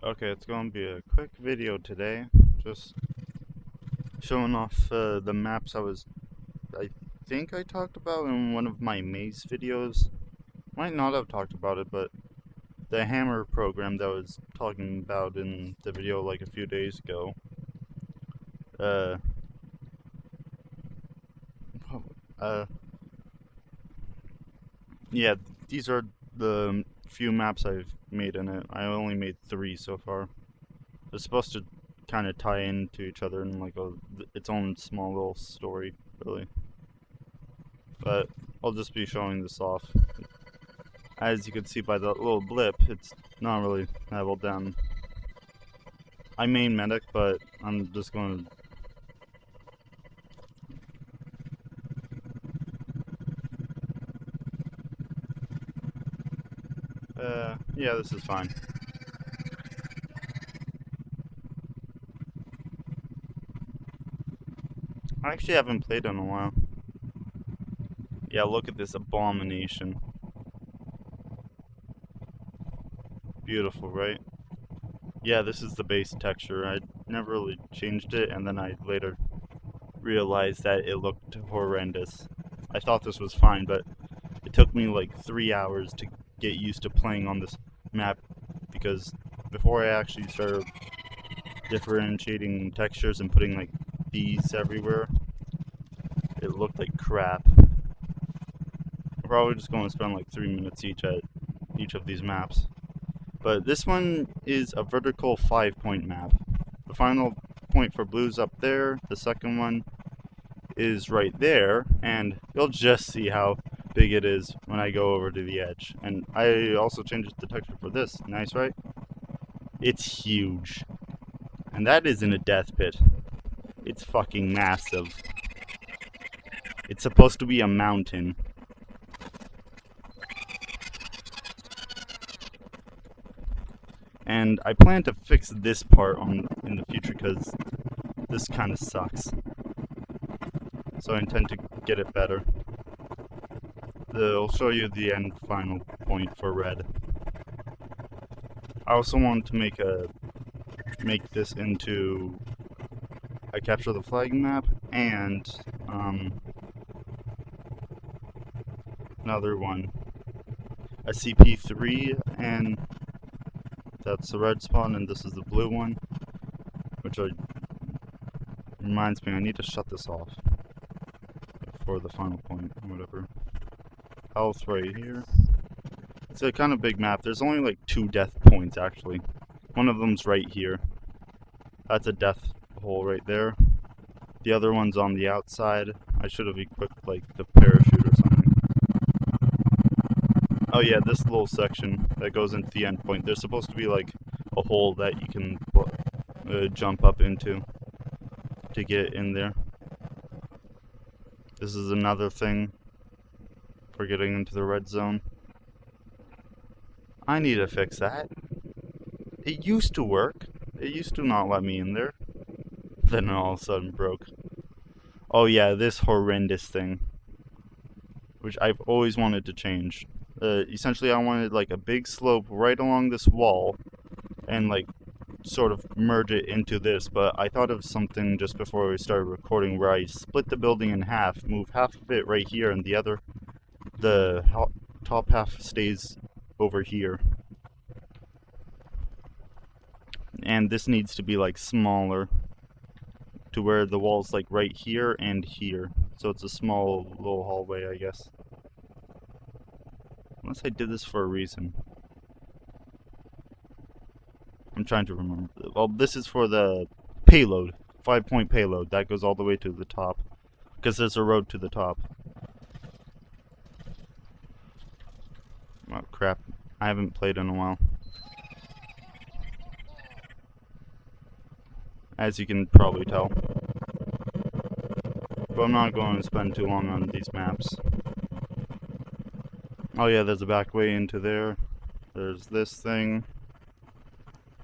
Okay, it's going to be a quick video today. Just showing off the maps I think I talked about in one of my maze videos. Might not have talked about it, but the hammer program that I was talking about in the video like a few days ago. Uh, uh, yeah, these are the few maps I've made in it. I only made 3 so far. It's supposed to kind of tie into each other in like its own small little story, really. But I'll just be showing this off. As you can see by that little blip, it's not really that well done. I main medic, but I'm just going to... yeah, this is fine. I actually haven't played in a while. Yeah, look at this abomination. Beautiful, right? Yeah, this is the base texture. I never really changed it, and then I later realized that it looked horrendous. I thought this was fine, but it took me like 3 hours to get used to playing on this map, because before I actually started differentiating textures and putting like these everywhere, it looked like crap. I'm probably just going to spend like 3 minutes each at each of these maps. But this one is a vertical 5-point map. The final point for blue's up there, the second one is right there, and you'll just see how big it is when I go over to the edge. And I also changed the texture for this. Nice, right? It's huge. And that isn't a death pit. It's fucking massive. It's supposed to be a mountain. And I plan to fix this part in the future because this kind of sucks. So I intend to get it better. I'll show you the end final point for red. I also want to make this into a capture the flag map and another one, a CP3, and that's the red spawn, and this is the blue one, which reminds me I need to shut this off for the final point, or whatever. Health right here. It's a kind of big map. There's only like 2 death points actually. One of them's right here. That's a death hole right there. The other one's on the outside. I should have equipped like the parachute or something. Oh yeah, this little section that goes into the end point. There's supposed to be like a hole that you can jump up into to get in there. This is another thing for getting into the red zone. I need to fix that. It used to work. It used to not let me in there. Then it all of a sudden broke. Oh yeah, this horrendous thing, which I've always wanted to change. Essentially I wanted like a big slope right along this wall and like sort of merge it into this, but I thought of something just before we started recording where I split the building in half, move half of it right here and the top half stays over here. And this needs to be like smaller to where the wall's like right here and here. So it's a small little hallway, I guess. Unless I did this for a reason. I'm trying to remember. Well, this is for the payload. 5-point payload. That goes all the way to the top. Because there's a road to the top. Oh crap. I haven't played in a while. As you can probably tell. But I'm not going to spend too long on these maps. Oh yeah, there's a back way into there. There's this thing.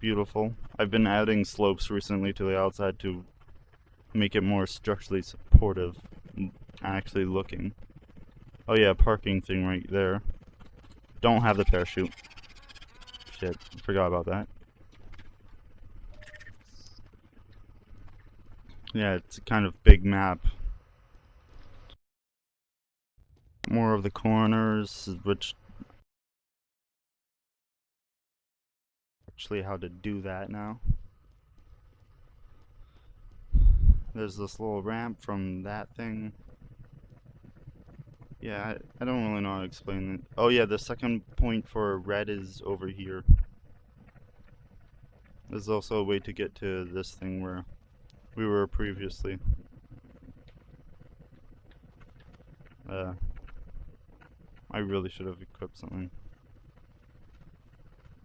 Beautiful. I've been adding slopes recently to the outside to make it more structurally supportive, actually looking. Oh yeah, parking thing right there. Don't have the parachute. Shit, forgot about that. Yeah, it's a kind of big map. More of the corners, which actually how to do that now. There's this little ramp from that thing. Yeah, I don't really know how to explain it. Oh yeah, the second point for red is over here. There's also a way to get to this thing where we were previously. I really should have equipped something.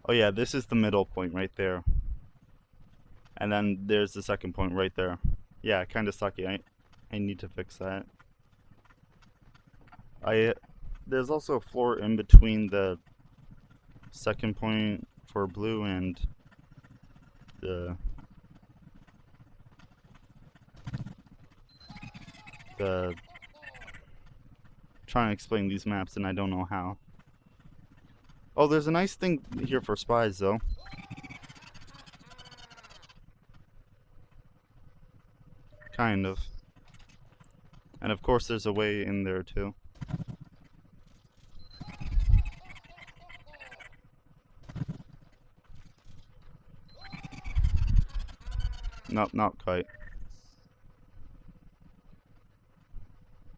Oh yeah, this is the middle point right there. And then there's the second point right there. Yeah, kind of sucky. I need to fix that. There's also a floor in between the second point for blue and the trying to explain these maps and I don't know how. Oh, there's a nice thing here for spies though. Kind of. And of course there's a way in there too. Nope, not quite.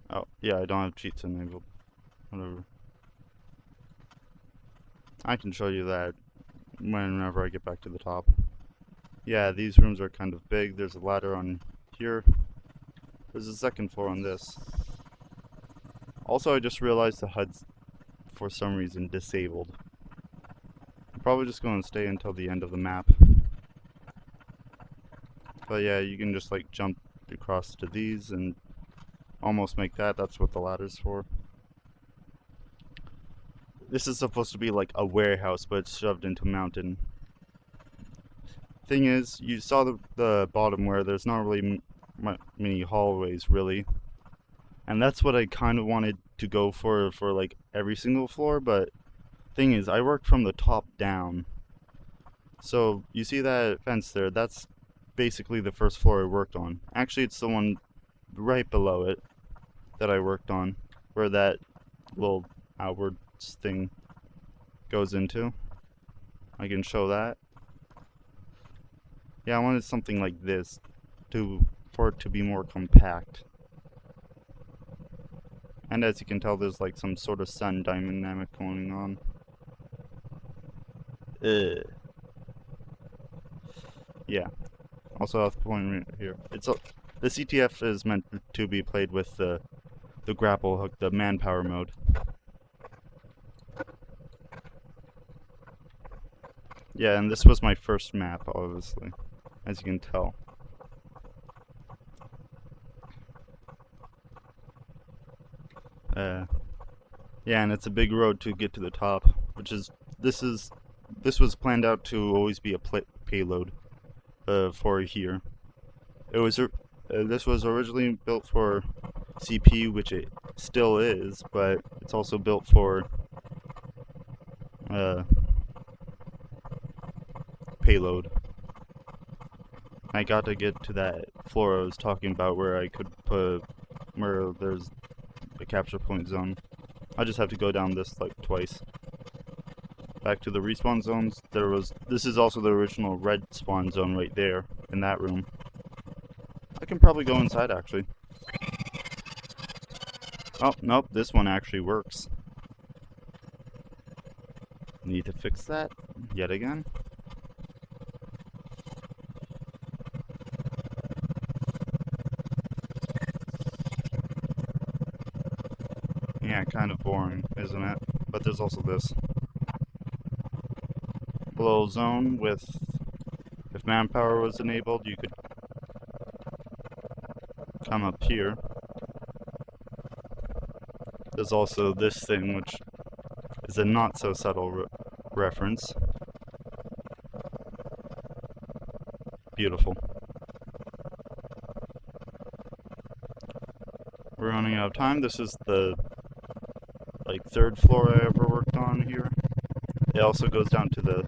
Oh, yeah, I don't have cheats enabled. Whatever. I can show you that whenever I get back to the top. Yeah, these rooms are kind of big. There's a ladder on here. There's a second floor on this. Also, I just realized the HUD's, for some reason, disabled. I'm probably just going to stay until the end of the map. But yeah, you can just like jump across to these and almost make that. That's what the ladder's for. This is supposed to be like a warehouse, but it's shoved into a mountain. Thing is, you saw the bottom where there's not really many hallways, really. And that's what I kind of wanted to go for like every single floor, but thing is, I worked from the top down. So, you see that fence there? That's basically the first floor I worked on. Actually, it's the one right below it that I worked on, where that little outwards thing goes into. I can show that. Yeah, I wanted something like this for it to be more compact. And as you can tell, there's like some sort of sun dynamic going on. Yeah. Also, I'll point right here. The CTF is meant to be played with the grapple hook, the manpower mode. Yeah, and this was my first map, obviously, as you can tell. Yeah, and it's a big road to get to the top, this was planned out to always be a payload for here. This was originally built for CP, which it still is, but it's also built for payload. I got to get to that floor I was talking about where I could where there's a capture point zone. I just have to go down this like twice. Back to the respawn zones. This is also the original red spawn zone right there in that room. I can probably go inside actually. Oh, nope, this one actually works. Need to fix that yet again. Yeah, kind of boring, isn't it? But there's also this little zone with, if manpower was enabled, you could come up here. There's also this thing, which is a not so subtle reference. Beautiful. We're running out of time. This is the third floor I ever worked on here. It also goes down to the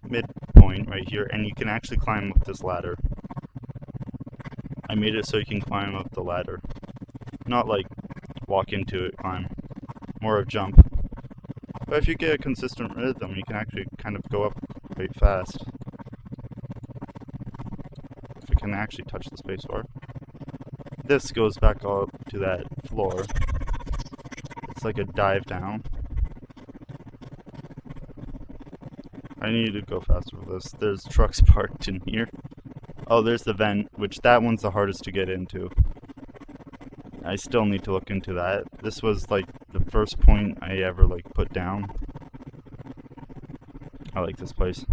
midpoint right here, and you can actually climb up this ladder. I made it so you can climb up the ladder. Not like walk into it, climb. More of jump. But if you get a consistent rhythm, you can actually kind of go up quite fast. If you can actually touch the spacebar. This goes back up to that floor. It's like a dive down. I need to go faster for this. There's trucks parked in here. Oh, there's the vent, which that one's the hardest to get into. I still need to look into that. This was like the first point I ever like put down. I like this place.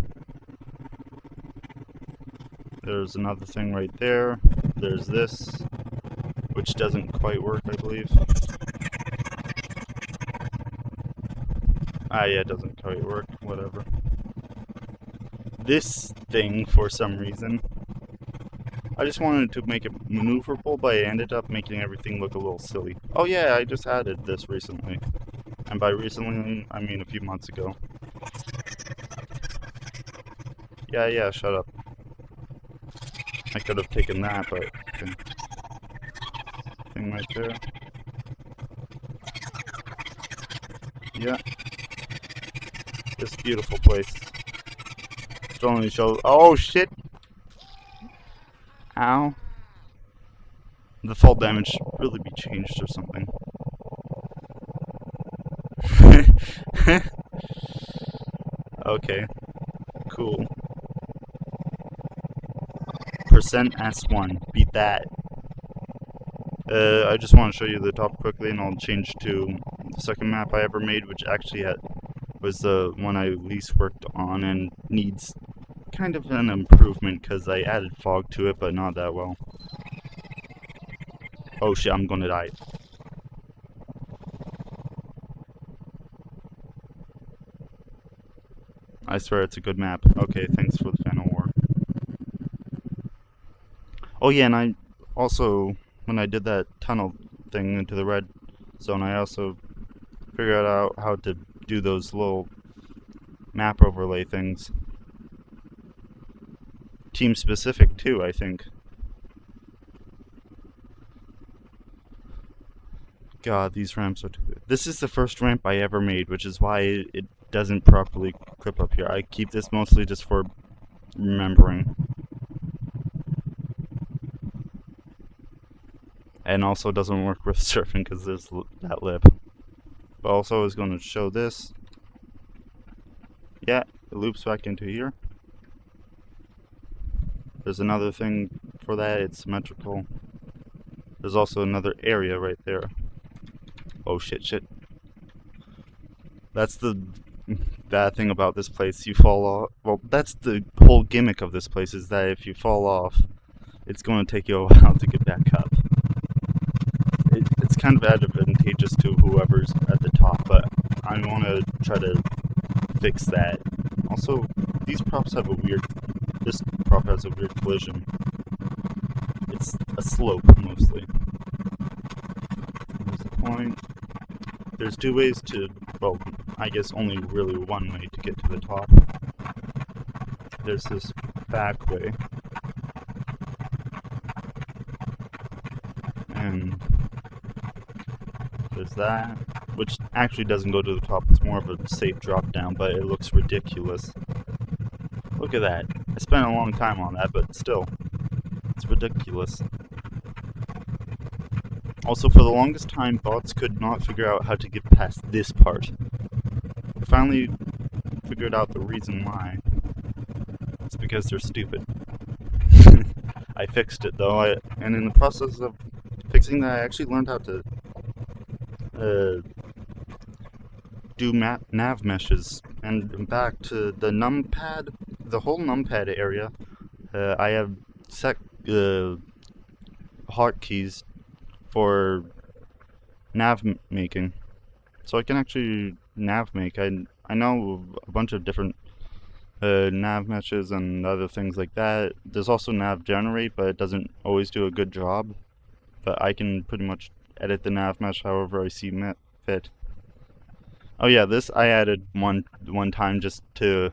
There's another thing right there. There's this, which doesn't quite work, I believe. Ah, yeah, it doesn't quite work. Whatever. This thing, for some reason, I just wanted to make it maneuverable, but I ended up making everything look a little silly. Oh yeah, I just added this recently. And by recently, I mean a few months ago. Yeah, shut up. I could have taken that, but... Okay. Thing right there. Yeah. This beautiful place. Still only shows... Oh shit! Ow. The fall damage should really be changed or something. Okay. Cool. Percent S1. Beat that. I just want to show you the top quickly and I'll change to the second map I ever made, which actually was the one I least worked on and needs kind of an improvement because I added fog to it, but not that well. Oh shit, I'm gonna die. I swear it's a good map. Okay, thanks for the Final War. Oh yeah, and I also, when I did that tunnel thing into the red zone, I also figured out how to do those little map overlay things. Team specific too, I think. God, these ramps are too good. This is the first ramp I ever made, which is why it doesn't properly clip up here. I keep this mostly just for remembering. And also doesn't work with surfing because there's that lip. But also I was going to show this. Yeah, it loops back into here. There's another thing for that, it's symmetrical. There's also another area right there. Oh shit. That's the bad thing about this place. You fall off. Well, that's the whole gimmick of this place, is that if you fall off, it's going to take you a while to get back up. It's kind of advantageous to whoever's at the top, but I want to try to fix that. Also, these props have a weird... This prop has a weird collision. It's a slope, mostly. There's the point. There's two ways to... Well, I guess only really one way to get to the top. There's this back way. And there's that, which actually doesn't go to the top. It's more of a safe drop down, but it looks ridiculous. Look at that. I spent a long time on that, but still, it's ridiculous. Also, for the longest time, bots could not figure out how to get past this part. I finally figured out the reason why. It's because they're stupid. I fixed it though, and in the process of fixing that, I actually learned how to do nav meshes. And back to the numpad, the whole numpad area, I have set hotkeys for nav making. So I can actually nav make. I know a bunch of different nav meshes and other things like that. There's also nav generate, but it doesn't always do a good job. But I can pretty much edit the nav mesh however I see fit. Oh yeah, this I added one time just to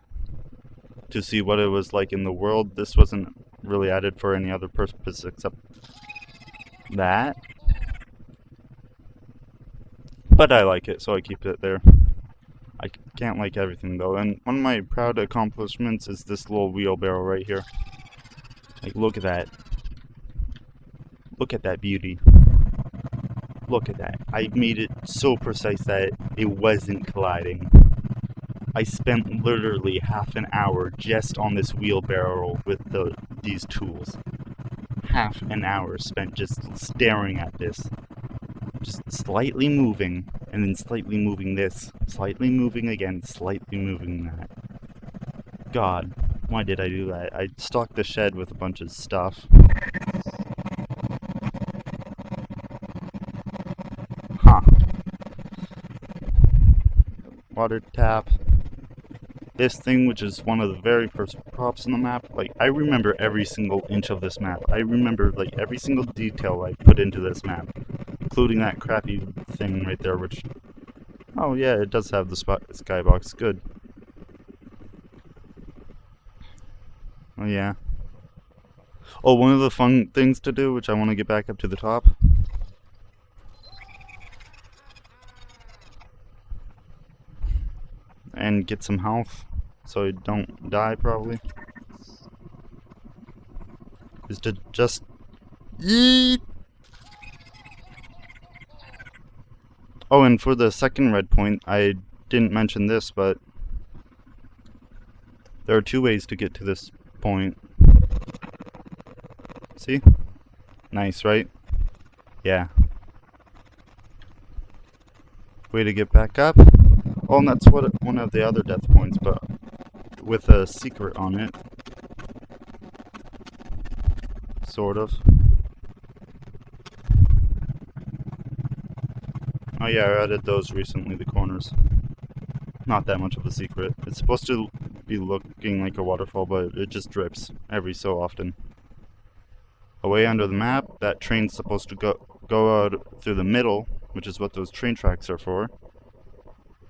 see what it was like in the world. This wasn't really added for any other purpose except that. But I like it, so I keep it there. I can't like everything though, and one of my proud accomplishments is this little wheelbarrow right here. Like, look at that. Look at that beauty. Look at that. I made it so precise that it wasn't colliding. I spent literally half an hour just on this wheelbarrow with these tools. Half an hour spent just staring at this. Just slightly moving, and then slightly moving this. Slightly moving again, slightly moving that. God, why did I do that? I stocked the shed with a bunch of stuff. Huh. Water tap. This thing, which is one of the very first props in the map, like, I remember every single inch of this map. I remember, like, every single detail I put into this map, including that crappy thing right there, which, oh yeah, it does have the skybox, good. Oh yeah. Oh, one of the fun things to do, which I want to get back up to the top, and get some health, so I don't die probably, is to just yeet. Oh, and for the second red point, I didn't mention this, but there are two ways to get to this point. See? Nice, right? Yeah. Way to get back up. Oh, and that's one of the other death points, but with a secret on it. Sort of. Oh yeah, I added those recently, the corners. Not that much of a secret. It's supposed to be looking like a waterfall, but it just drips every so often. Away under the map, that train's supposed to go out through the middle, which is what those train tracks are for.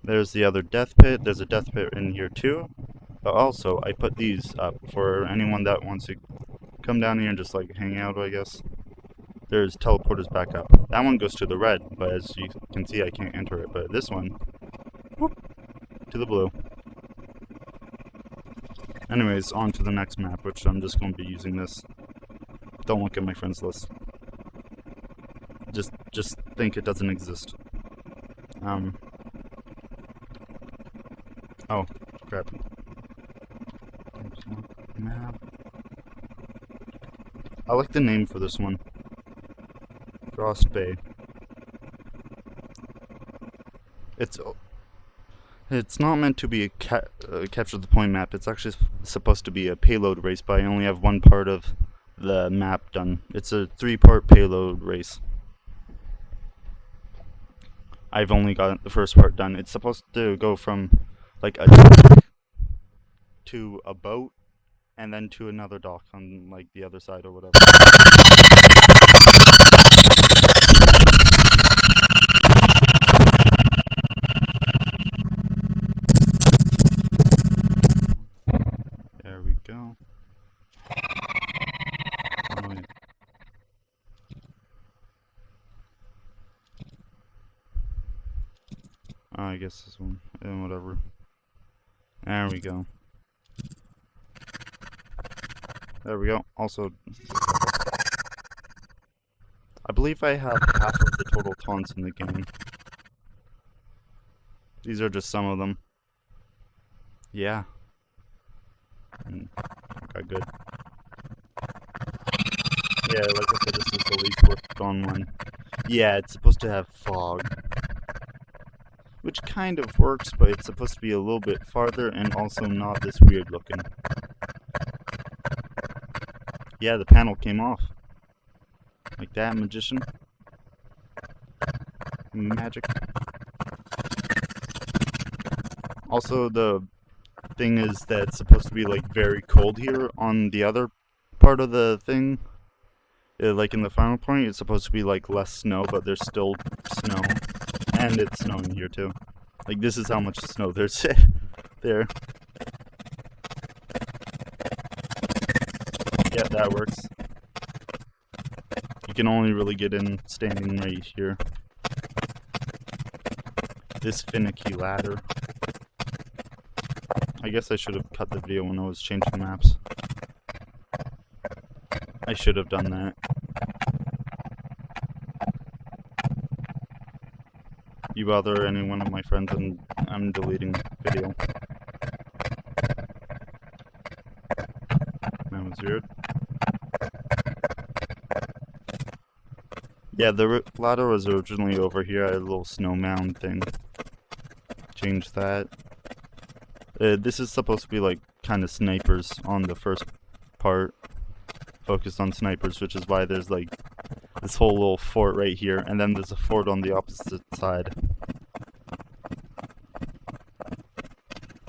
There's the other death pit. There's a death pit in here too. But also, I put these up for anyone that wants to come down here and just like hang out, I guess. There's teleporters back up. That one goes to the red, but as you can see, I can't enter it. But this one, whoop, to the blue. Anyways, on to the next map, which I'm just going to be using this. Don't look at my friends list. Just think it doesn't exist. Oh, crap. Map. I like the name for this one. Frost Bay. It's not meant to be a capture the point map. It's actually supposed to be a payload race, but I only have one part of the map done. It's a 3-part payload race. I've only got the first part done. It's supposed to go from like a dock to a boat and then to another dock on like the other side or whatever. There we go. I guess this one, and whatever. There we go. There we go. Also, I believe I have half of the total taunts in the game. These are just some of them. Yeah. Okay, good. Yeah, like I said, this is the least worked on one. Yeah, it's supposed to have fog. Which kind of works, but it's supposed to be a little bit farther and also not this weird looking. Yeah, the panel came off. Like that, magician. Magic. Also, the thing is that it's supposed to be like very cold here on the other part of the thing. Like in the final point, it's supposed to be like less snow, but there's still snow. And it's snowing here too. Like, this is how much snow there's there. Yeah, that works. You can only really get in standing right here. This finicky ladder. I guess I should have cut the video when I was changing maps. I should have done that. You bother any one of my friends and I'm deleting video. That was weird. Yeah, the ladder was originally over here. I had a little snow mound thing. Change that. This is supposed to be like kind of snipers on the first part. Focused on snipers, which is why there's like this whole little fort right here, and then there's a fort on the opposite side.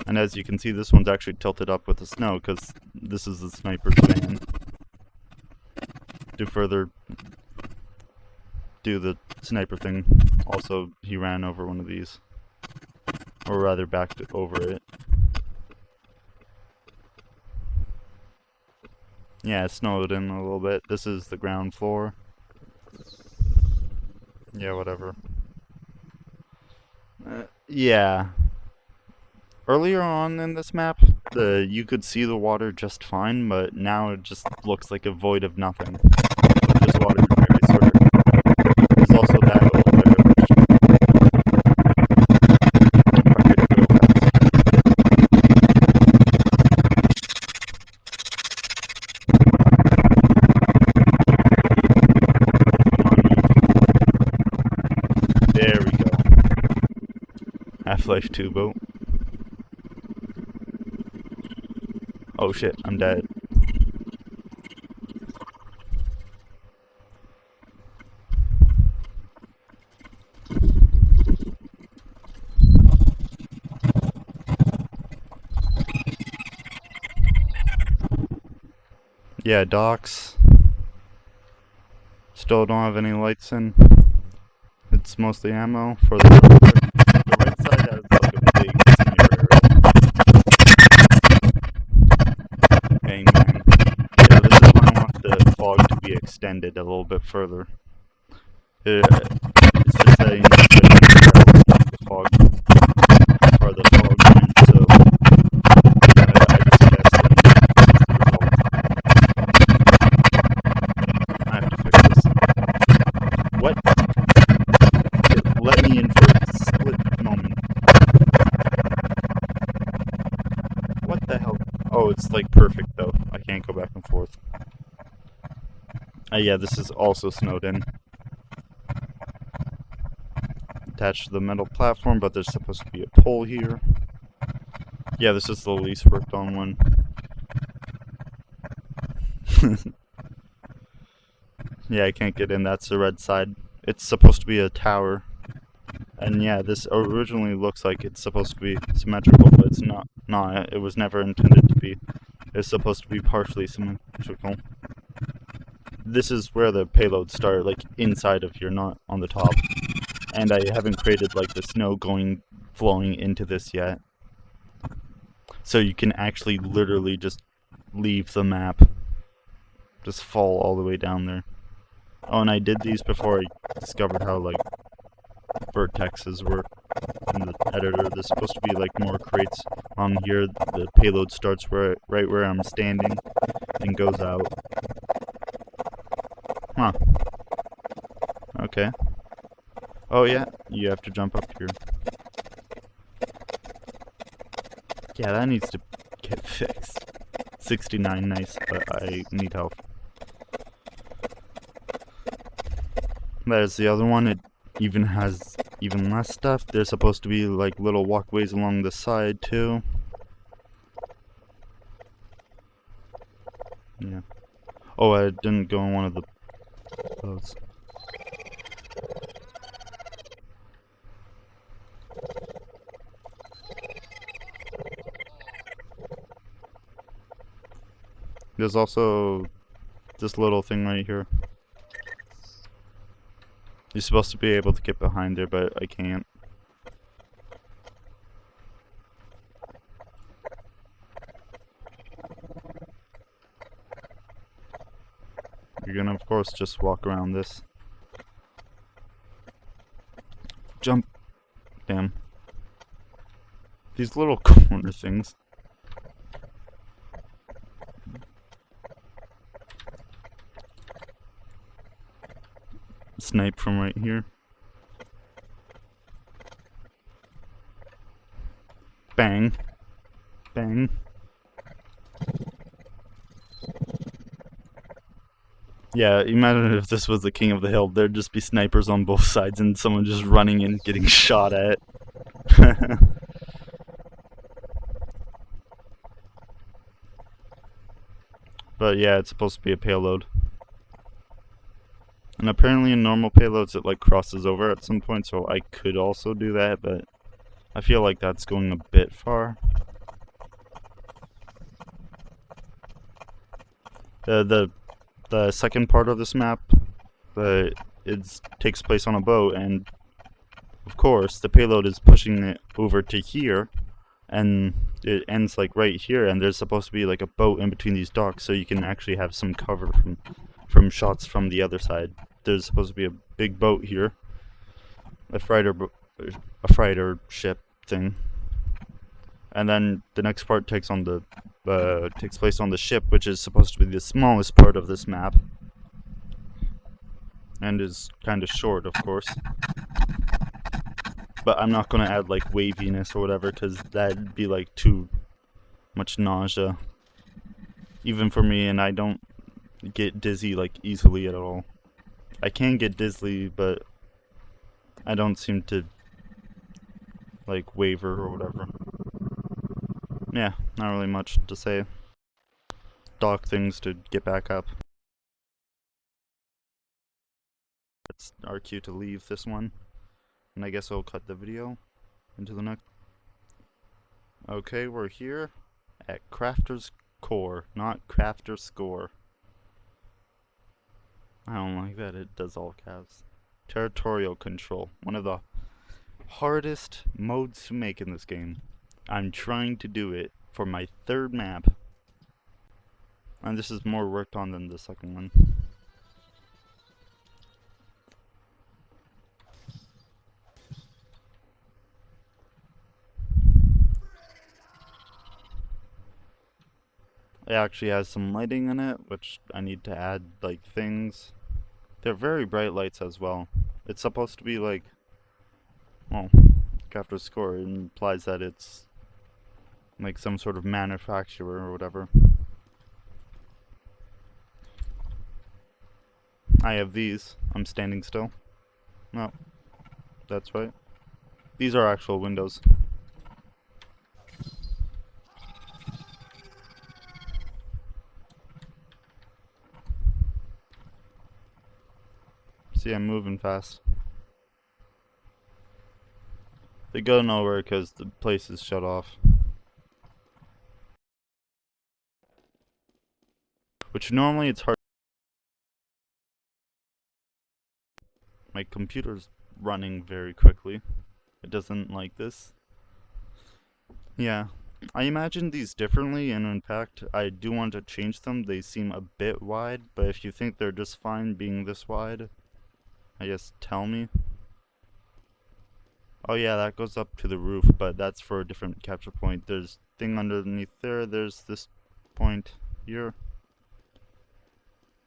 And as you can see, this one's actually tilted up with the snow because this is the sniper's van. To further do the sniper thing, also he ran over one of these, or rather backed over it. Yeah, it snowed in a little bit. This is the ground floor. Yeah, whatever. Yeah. Earlier on in this map, you could see the water just fine, but now it just looks like a void of nothing. With this water very sort of. There's also that over there, which if I could go past. There we go. Half-Life 2 boat. Oh shit, I'm dead. Yeah, docks. Still don't have any lights in. It's mostly ammo for the right side has like a big sniper area. Bang bang. Yeah, this is when I want the fog to be extended a little bit further. It's just that you need to the fog for the fog line, so I just guessed and that's the result. I have to fix this. What? Let me in for a split moment. What the hell? Oh, it's like perfect though. I can't go back and forth. Yeah, this is also snowed in. Attached to the metal platform, but there's supposed to be a pole here. Yeah, this is the least worked on one. Yeah, I can't get in. That's the red side. It's supposed to be a tower. And yeah, this originally looks like it's supposed to be symmetrical, but it's not. It was never intended to be. It's supposed to be partially symmetrical. This is where the payloads start, like inside of here, not on the top. And I haven't created like the snow flowing into this yet. So you can actually literally just leave the map. Just fall all the way down there. Oh, and I did these before I discovered how like vertexes work in the editor. There's supposed to be like more crates on here. The payload starts right where I'm standing and goes out. Huh. Okay. Oh yeah, you have to jump up here. Yeah, that needs to get fixed. 69, nice, but I need help. There's the other one. It even has even less stuff. There's supposed to be like little walkways along the side too. Yeah. Oh, I didn't go in one of the boats. There's also this little thing right here. You're supposed to be able to get behind there, but I can't. You're gonna, of course, just walk around this. Jump. Damn. These little corner things. Snipe from right here. Bang. Bang. Yeah, imagine if this was the King of the Hill. There'd just be snipers on both sides and someone just running in, getting shot at. But yeah, it's supposed to be a payload. And apparently in normal payloads it like crosses over at some point, so I could also do that, but I feel like that's going a bit far. The second part of this map, it takes place on a boat, and of course the payload is pushing it over to here, and it ends like right here, and there's supposed to be like a boat in between these docks, so you can actually have some cover from shots from the other side. There's supposed to be a big boat here, a freighter ship thing, and then the next part takes place on the ship, which is supposed to be the smallest part of this map, and is kind of short, of course. But I'm not gonna add like waviness or whatever, because that'd be like too much nausea, even for me, and I don't get dizzy like easily at all. I can get dizzy, but I don't seem to like waver or whatever. Yeah, not really much to say. Dock things to get back up. It's our cue to leave this one, and I guess I'll cut the video into the next. Okay, we're here at Crafter's Core, not Crafter's Score. I don't like that it does all caps. Territorial control, one of the hardest modes to make in this game. I'm trying to do it for my third map, and this is more worked on than the second one. It actually has some lighting in it, which I need to add like things. They're very bright lights as well. It's supposed to be like, well, after score, it implies that it's like some sort of manufacturer or whatever. I have these. I'm standing still. No, that's right. These are actual windows. See, I'm moving fast. They go nowhere because the place is shut off. Which normally it's hard. My computer's running very quickly. It doesn't like this. Yeah. I imagined these differently, and in fact, I do want to change them. They seem a bit wide, but if you think they're just fine being this wide, I guess tell me. Oh yeah, that goes up to the roof, but that's for a different capture point. There's thing underneath there, there's this point here.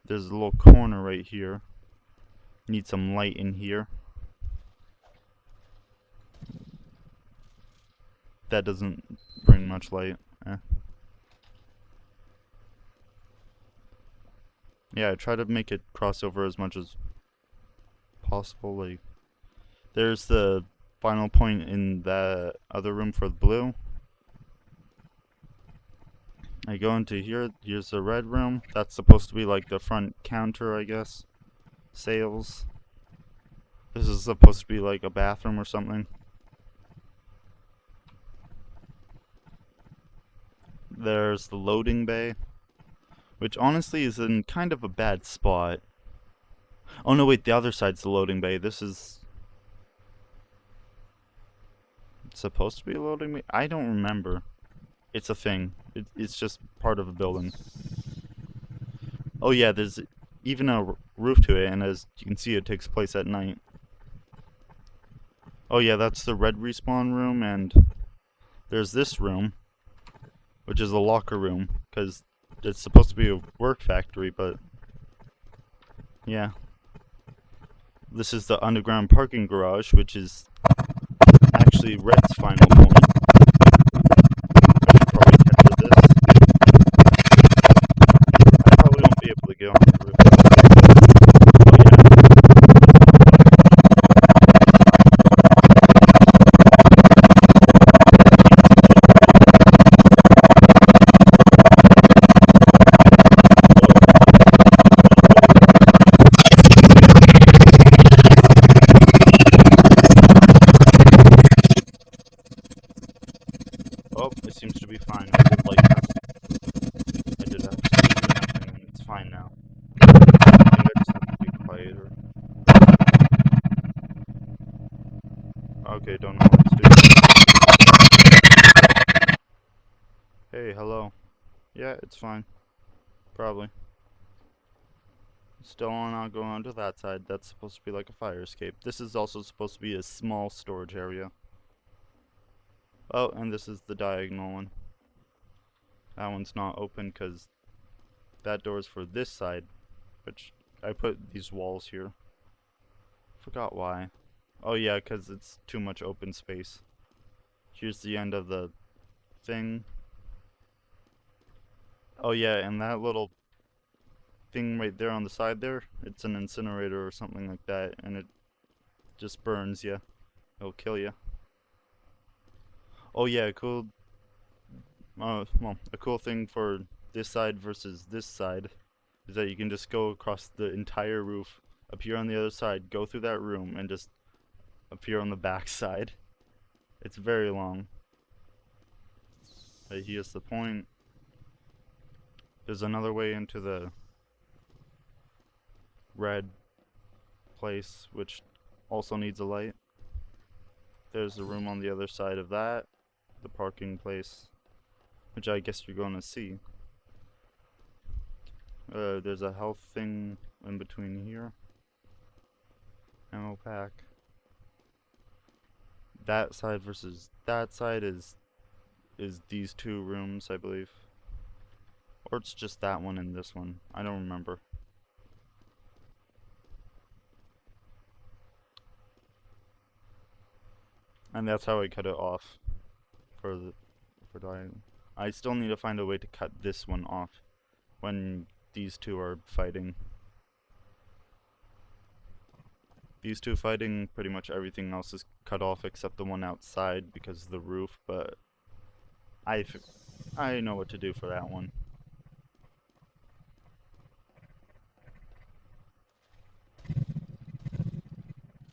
There's a little corner right here. Need some light in here. That doesn't bring much light. Yeah, I try to make it cross over as much as possible. Like, there's the final point in the other room for the blue. I go into here. Here's the red room. That's supposed to be like the front counter, I guess. Sales. This is supposed to be like a bathroom or something. There's the loading bay, which honestly is in kind of a bad spot. Oh no, wait, the other side's the loading bay. This is supposed to be a loading bay? I don't remember. It's a thing. It's just part of a building. Oh yeah, even a roof to it, and as you can see, it takes place at night. Oh yeah, that's the red respawn room, and there's this room, which is a locker room, because it's supposed to be a work factory, but yeah. This is the underground parking garage, which is actually Red's final moment. I should probably capture this. I probably won't be able to get on the roof. Oh yeah. Oh, it seems to be fine. I did light test. I did absolutely nothing, and it's fine now. I think I just have to be quieter. Okay, don't know what it's doing. Hey, hello. Yeah, it's fine. Probably. Still not going on to that side. That's supposed to be like a fire escape. This is also supposed to be a small storage area. Oh, and this is the diagonal one. That one's not open because that door's for this side, which I put these walls here. Forgot why. Oh yeah, because it's too much open space. Here's the end of the thing. Oh yeah, and that little thing right there on the side there, it's an incinerator or something like that, and it just burns you. It'll kill you. Oh yeah, cool. Well, a cool thing for this side versus this side is that you can just go across the entire roof, appear on the other side, go through that room, and just appear on the back side. It's very long. But here's the point. There's another way into the red place, which also needs a light. There's a room on the other side of that, the parking place, which I guess you're going to see. There's a health thing in between here. Ammo pack. That side versus that side is these two rooms, I believe. Or it's just that one and this one. I don't remember. And that's how I cut it off for dying. I still need to find a way to cut this one off when these two are fighting. These two fighting, pretty much everything else is cut off except the one outside because of the roof, but I know what to do for that one.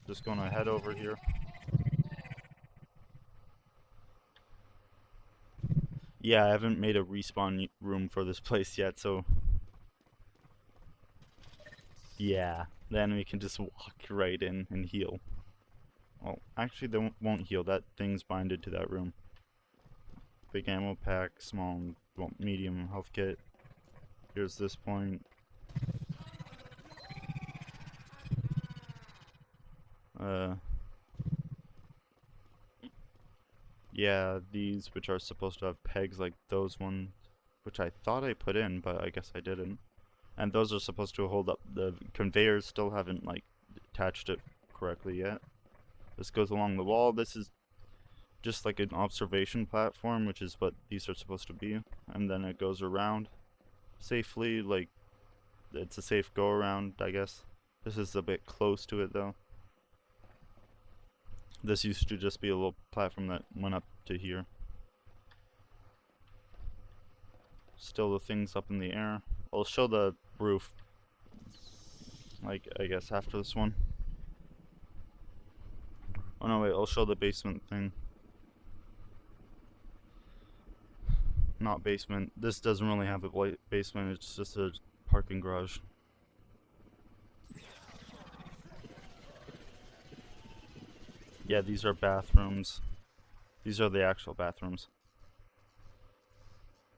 Just gonna head over here. Yeah, I haven't made a respawn room for this place yet, so yeah, the enemy can just walk right in and heal. Well, actually they won't heal, that thing's binded to that room. Big ammo pack, small, well, medium health kit. Here's this point. Yeah, these which are supposed to have pegs like those ones, which I thought I put in, but I guess I didn't. And those are supposed to hold up. The conveyors still haven't like attached it correctly yet. This goes along the wall. This is just like an observation platform, which is what these are supposed to be. And then it goes around safely, like it's a safe go around, I guess. This is a bit close to it though. This used to just be a little platform that went up to here. Still the things up in the air. I'll show the roof, like, I guess after this one. Oh no, wait, I'll show the basement thing. Not basement. This doesn't really have a basement, it's just a parking garage. Yeah, these are bathrooms. These are the actual bathrooms.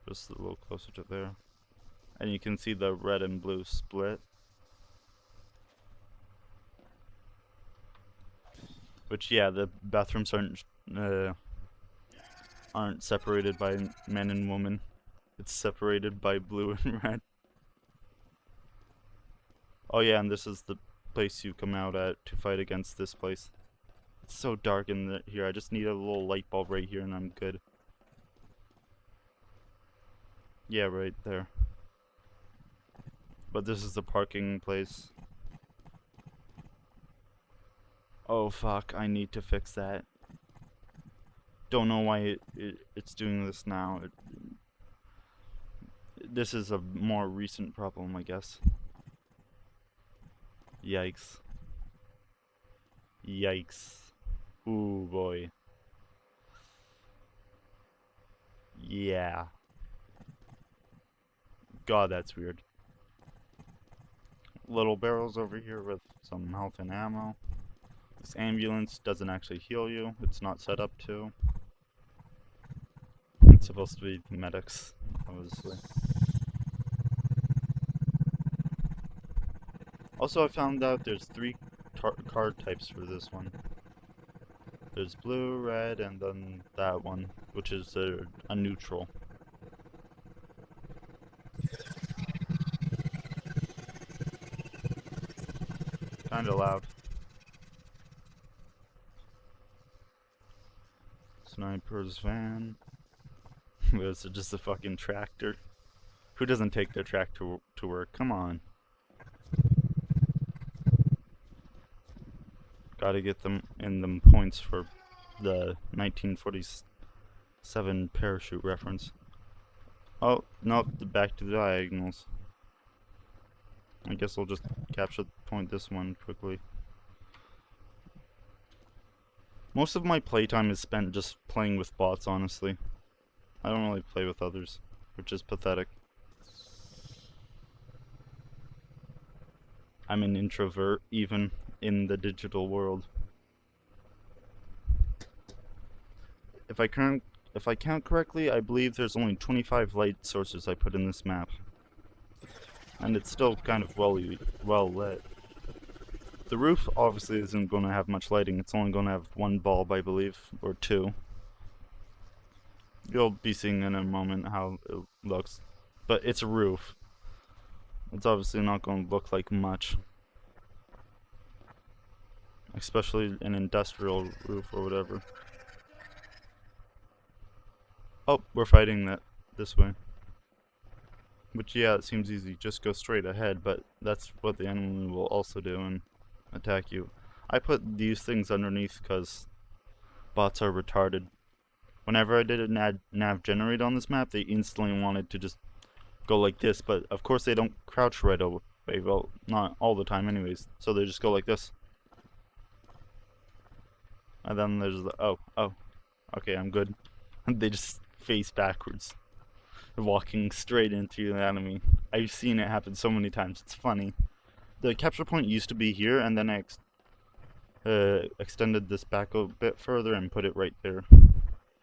Just a little closer to there. And you can see the red and blue split. Which, yeah, the bathrooms aren't separated by men and women. It's separated by blue and red. Oh yeah, and this is the place you come out at to fight against this place. It's so dark in here. I just need a little light bulb right here and I'm good. Yeah, right there. But this is the parking place. Oh fuck, I need to fix that. Don't know why it's doing this now. This is a more recent problem, I guess. Yikes. Yikes. Ooh boy. Yeah. God, that's weird. Little barrels over here with some health and ammo. This ambulance doesn't actually heal you. It's not set up to. It's supposed to be medics, obviously. Also, I found out there's 3 card types for this one. There's blue, red, and then that one, which is a neutral. Kinda loud. Sniper's van. Is it just a fucking tractor? Who doesn't take their tractor to work? Come on. Gotta get them in them points for the 1947 parachute reference. Oh, nope, back to the diagonals. I guess I'll just capture the point this one quickly. Most of my playtime is spent just playing with bots, honestly. I don't really play with others, which is pathetic. I'm an introvert, even in the digital world. If I count correctly, I believe there's only 25 light sources I put in this map. And it's still kind of well lit. The roof obviously isn't going to have much lighting. It's only going to have 1 bulb, I believe, or 2. You'll be seeing in a moment how it looks. But it's a roof. It's obviously not going to look like much. Especially an industrial roof or whatever. Oh, we're fighting that this way. Which, yeah, it seems easy. Just go straight ahead, but that's what the enemy will also do and attack you. I put these things underneath because bots are retarded. Whenever I did a nav generate on this map, they instantly wanted to just go like this, but of course they don't crouch right away. Well, not all the time anyways, so they just go like this. And then there's the, oh, okay, I'm good. They just face backwards, walking straight into the enemy. I've seen it happen so many times, it's funny. The capture point used to be here, and then I extended this back a bit further and put it right there.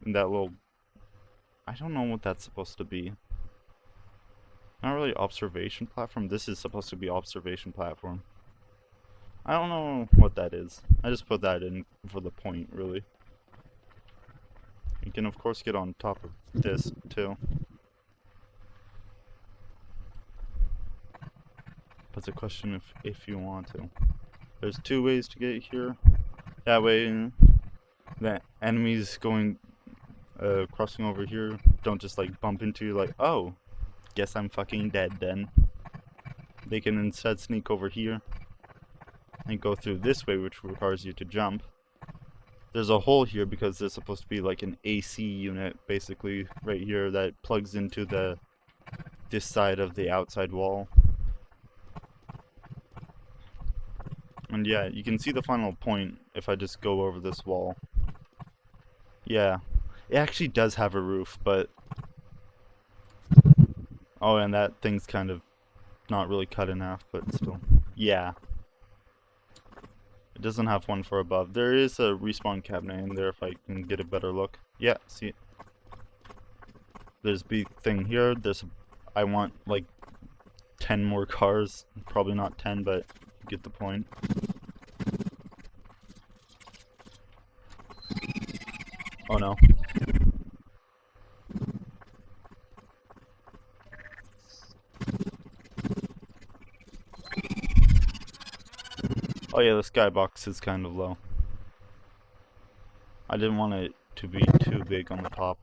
In that little, I don't know what that's supposed to be. Not really observation platform. This is supposed to be observation platform. I don't know what that is. I just put that in for the point, really. You can of course get on top of this too. But it's a question if you want to. There's 2 ways to get here. That way the enemies going crossing over here don't just like bump into you like, oh, guess I'm fucking dead then. They can instead sneak over here and go through this way, which requires you to jump. There's a hole here because there's supposed to be like an AC unit basically right here that plugs into this side of the outside wall. And yeah, you can see the final point if I just go over this wall. Yeah, it actually does have a roof, but oh, and that thing's kind of not really cut in half, but still. Yeah. It doesn't have one for above. There is a respawn cabinet in there if I can get a better look. Yeah, see it. There's a big thing here. I want like 10 more cars. Probably not 10, but you get the point. no. Oh yeah, the skybox is kind of low. I didn't want it to be too big on the top.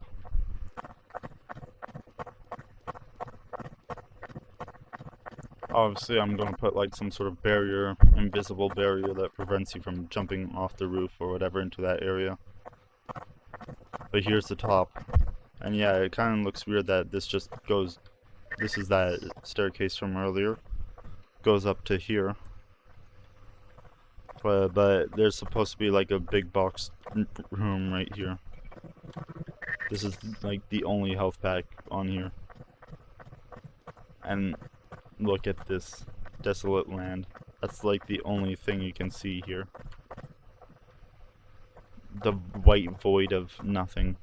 Obviously, I'm going to put like some sort of barrier, invisible barrier that prevents you from jumping off the roof or whatever into that area. But here's the top. And yeah, it kind of looks weird that this just goes, this is that staircase from earlier, goes up to here. But there's supposed to be like a big box room right here. This is like the only health pack on here. And look at this desolate land. That's like the only thing you can see here. The white void of nothing.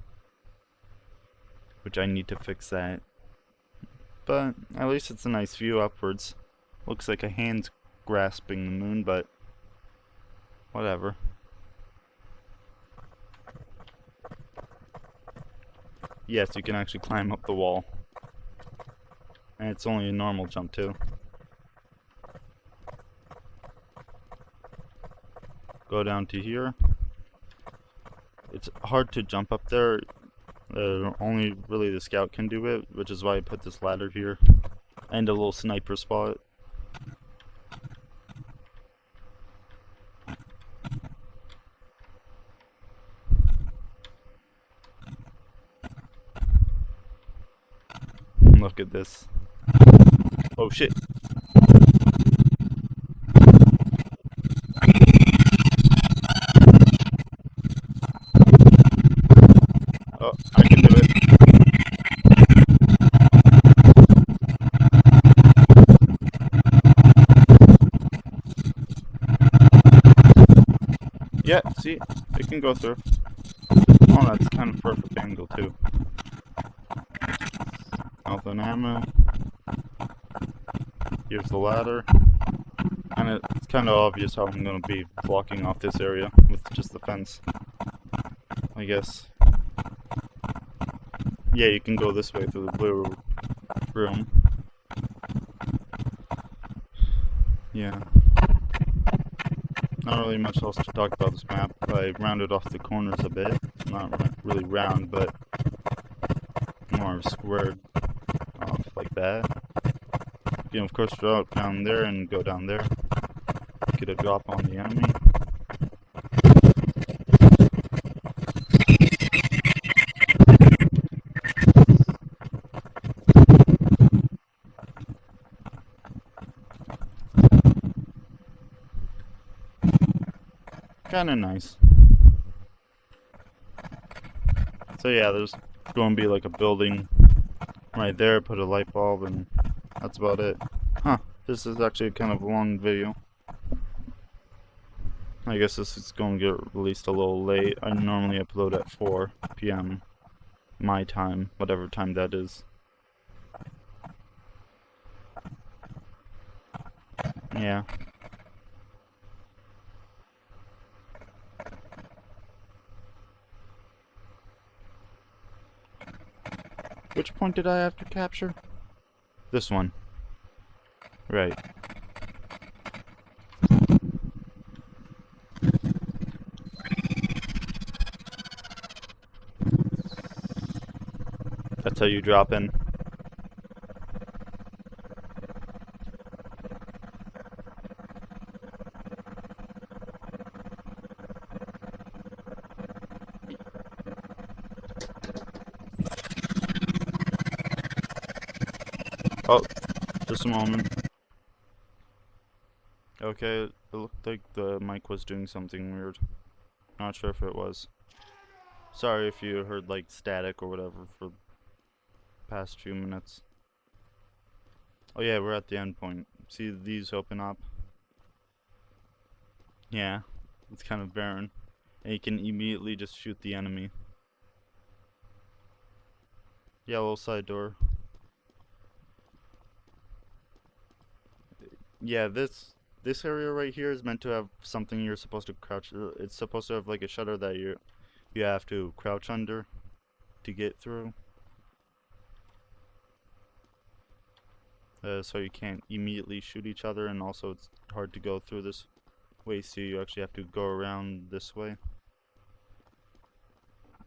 Which I need to fix that. But at least it's a nice view upwards. Looks like a hand's grasping the moon, but whatever. Yes, you can actually climb up the wall. And it's only a normal jump too. Go down to here. It's hard to jump up there. Only really the scout can do it, which is why I put this ladder here. And a little sniper spot. Look at this. Oh shit. Oh, I can do it. Yeah, see? It can go through. Oh, that's kind of perfect angle too. Health and ammo. Here's the ladder. And it's kind of obvious how I'm going to be blocking off this area with just the fence. I guess. Yeah, you can go this way through the blue room. Yeah. Not really much else to talk about this map. I rounded off the corners a bit. Not really round, but more squared off like that. You can of course drop down there and go down there. Get a drop on the enemy. Kinda nice. So yeah, there's going to be like a building right there, put a light bulb, and that's about it. Huh, this is actually kind of a long video. I guess this is going to get released a little late. I normally upload at 4 p.m. my time, whatever time that is. Yeah. Which point did I have to capture? This one. Right. That's how you drop in. Oh, just a moment. Okay, it looked like the mic was doing something weird. Not sure if it was. Sorry if you heard like static or whatever for the past few minutes. Oh yeah, we're at the end point. See these open up? Yeah, it's kind of barren. And you can immediately just shoot the enemy. Yellow side door. Yeah, this area right here is meant to have something you're supposed to crouch. It's supposed to have like a shutter that you have to crouch under to get through. So you can't immediately shoot each other, and also it's hard to go through this way, so you actually have to go around this way.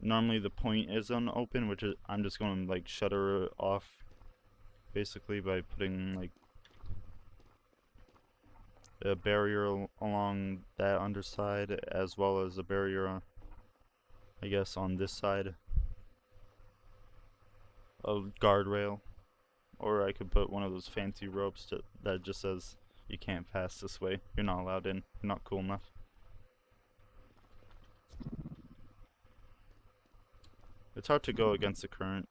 Normally the point is unopen, which is I'm just going to like shutter it off basically by putting like a barrier along that underside, as well as a barrier I guess on this side, a guardrail, or I could put one of those fancy ropes that just says you can't pass this way, you're not allowed in, you're not cool enough. It's hard to go against the current,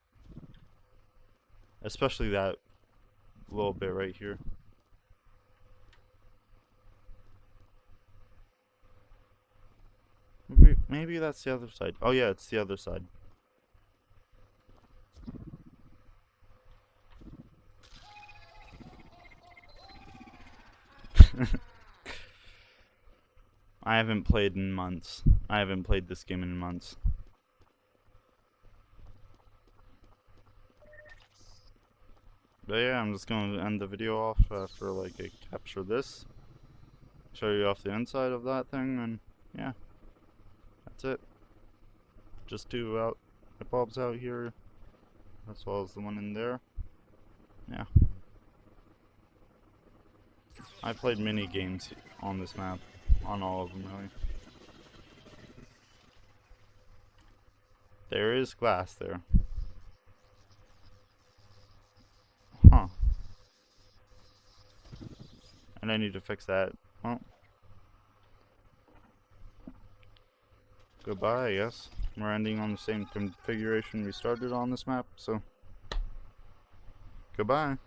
especially that little bit right here. Maybe that's the other side. Oh yeah, it's the other side. I haven't played in months. I haven't played this game in months. But yeah, I'm just going to end the video off after like I capture this. Show you off the inside of that thing, and yeah. That's it. Just two light bulbs out here, as well as the one in there. Yeah. I played mini games on this map, on all of them really. There is glass there. Huh. And I need to fix that. Well, goodbye, I guess. We're ending on the same configuration we started on this map, so goodbye.